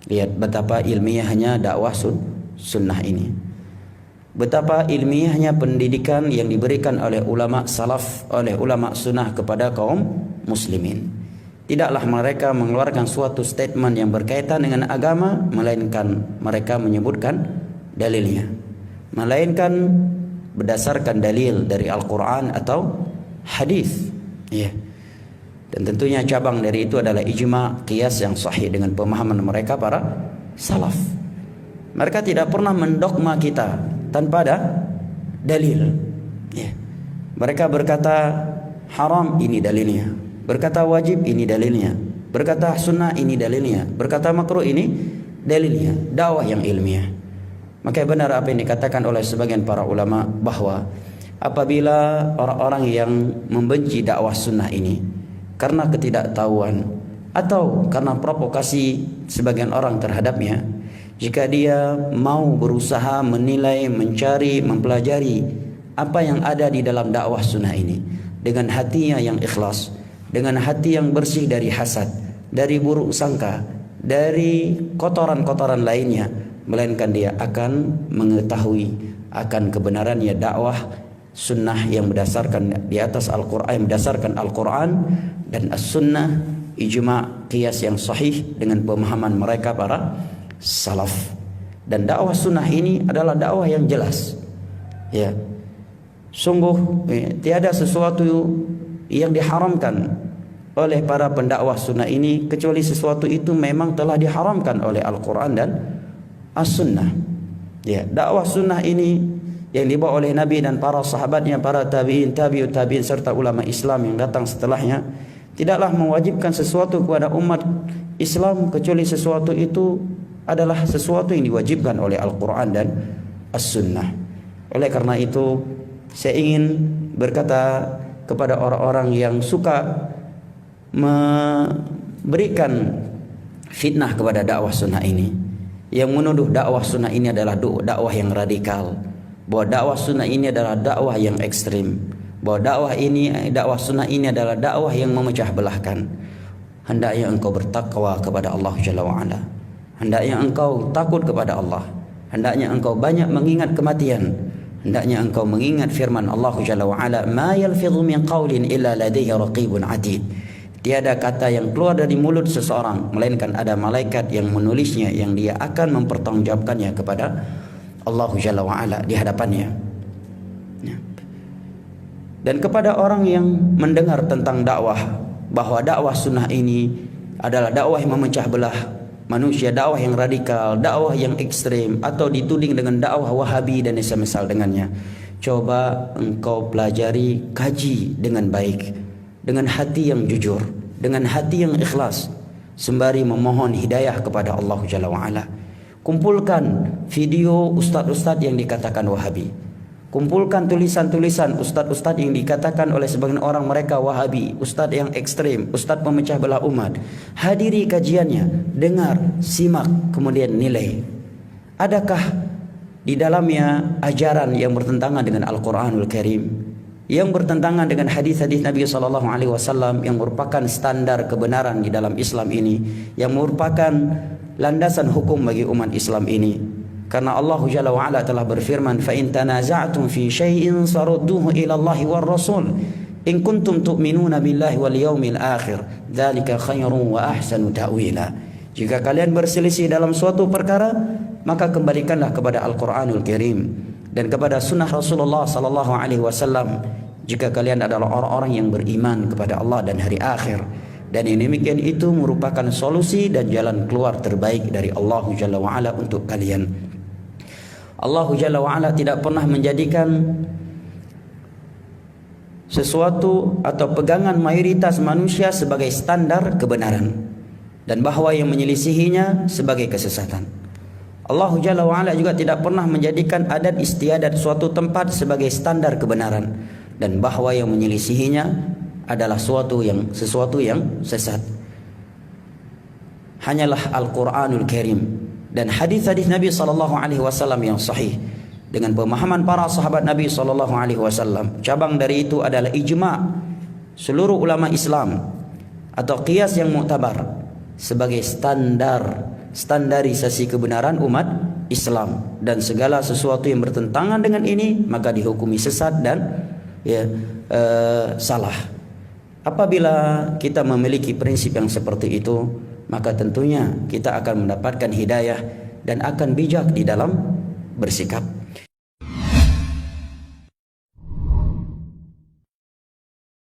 Lihat betapa ilmiahnya dakwah sunnah ini. Betapa ilmiahnya pendidikan yang diberikan oleh ulama salaf, oleh ulama sunnah kepada kaum muslimin. Tidaklah mereka mengeluarkan suatu statement yang berkaitan dengan agama, melainkan mereka menyebutkan dalilnya, melainkan berdasarkan dalil dari Al-Quran atau hadis. Ya. Dan tentunya cabang dari itu adalah ijma, qiyas yang sahih dengan pemahaman mereka para salaf. Mereka tidak pernah mendogma kita tanpa ada dalil. Ya. Mereka berkata haram, ini dalilnya. Berkata wajib, ini dalilnya. Berkata sunnah, ini dalilnya. Berkata makruh, ini dalilnya. Dakwah yang ilmiah. Maka benar apa yang dikatakan oleh sebagian para ulama, bahwa apabila orang-orang yang membenci dakwah sunnah ini karena ketidaktahuan atau karena provokasi sebagian orang terhadapnya, jika dia mau berusaha menilai, mencari, mempelajari apa yang ada di dalam dakwah sunnah ini dengan hatinya yang ikhlas, dengan hati yang bersih dari hasad, dari buruk sangka, dari kotoran-kotoran lainnya, melainkan dia akan mengetahui akan kebenarannya dakwah sunnah yang berdasarkan di atas Al-Quran, berdasarkan Al-Quran dan As-Sunnah, ijma, qiyas yang sahih dengan pemahaman mereka para salaf. Dan dakwah sunnah ini adalah dakwah yang jelas. Ya, sungguh tiada sesuatu yang diharamkan oleh para pendakwah sunnah ini kecuali sesuatu itu memang telah diharamkan oleh Al-Quran dan As-Sunnah. Ya, dakwah sunnah ini yang dibawa oleh Nabi dan para sahabatnya, para tabi'in, tabi'ut tabi'in serta ulama Islam yang datang setelahnya, tidaklah mewajibkan sesuatu kepada umat Islam kecuali sesuatu itu adalah sesuatu yang diwajibkan oleh Al-Quran dan As-Sunnah. Oleh karena itu, saya ingin berkata kepada orang-orang yang suka memberikan fitnah kepada dakwah sunnah ini, yang menuduh dakwah sunnah ini adalah dakwah yang radikal, bahwa dakwah sunnah ini adalah dakwah yang ekstrim, bahwa dakwah sunnah ini adalah dakwah yang memecah belahkan. Hendaknya engkau bertakwa kepada Allah Jalla wa'ala, hendaknya engkau takut kepada Allah, hendaknya engkau banyak mengingat kematian, hendaknya engkau mengingat firman Allah Jalla wa'ala, ma yalfidhu min qawlin illa ladayhi raqibun atid. Tiada kata yang keluar dari mulut seseorang melainkan ada malaikat yang menulisnya, yang dia akan mempertanggungjawabkannya kepada Allah Jalla wa'ala di hadapannya. Dan kepada orang yang mendengar tentang dakwah, bahwa dakwah sunnah ini adalah dakwah yang memecah belah manusia, dakwah yang radikal, dakwah yang ekstrim, atau dituding dengan dakwah wahabi dan semisal dengannya, coba engkau pelajari, kaji dengan baik, dengan hati yang jujur, dengan hati yang ikhlas, sembari memohon hidayah kepada Allah Jalla wa'ala. Kumpulkan video ustadz-ustadz yang dikatakan wahabi, kumpulkan tulisan-tulisan ustadz-ustadz yang dikatakan oleh sebagian orang mereka wahabi, ustadz yang ekstrim, ustadz pemecah belah umat. Hadiri kajiannya, dengar, simak, kemudian nilai. Adakah di dalamnya ajaran yang bertentangan dengan Al-Quranul Karim, yang bertentangan dengan hadis-hadis Nabi SAW yang merupakan standar kebenaran di dalam Islam ini, yang merupakan landasan hukum bagi umat Islam ini? Karena Allah Jalla wa'ala telah berfirman, fa in tanaza'tum fi syai'in sarudduhu ila Allah war Rasul in kuntum tu'minuna billahi wal yaumil akhir dzalika khairun wa ahsanu ta'wila. Jika kalian berselisih dalam suatu perkara, maka kembalikanlah kepada Al-Qur'anul Karim dan kepada sunnah Rasulullah sallallahu alaihi wasallam jika kalian adalah orang-orang yang beriman kepada Allah dan hari akhir. Dan yang demikian itu merupakan solusi dan jalan keluar terbaik dari Allah Jalla wa'ala untuk kalian. Allah Jalla wa'ala tidak pernah menjadikan sesuatu atau pegangan mayoritas manusia sebagai standar kebenaran, dan bahwa yang menyelisihinya sebagai kesesatan. Allah Jalla wa'ala juga tidak pernah menjadikan adat istiadat suatu tempat sebagai standar kebenaran, dan bahwa yang menyelisihinya adalah sesuatu yang sesat. Hanyalah Al-Quranul Karim dan hadis-hadis Nabi SAW yang sahih dengan pemahaman para sahabat Nabi SAW. Cabang dari itu adalah ijma seluruh ulama Islam atau qiyas yang mu'tabar sebagai standar, standarisasi kebenaran umat Islam, dan segala sesuatu yang bertentangan dengan ini maka dihukumi sesat dan salah. Apabila kita memiliki prinsip yang seperti itu, maka tentunya kita akan mendapatkan hidayah dan akan bijak di dalam bersikap.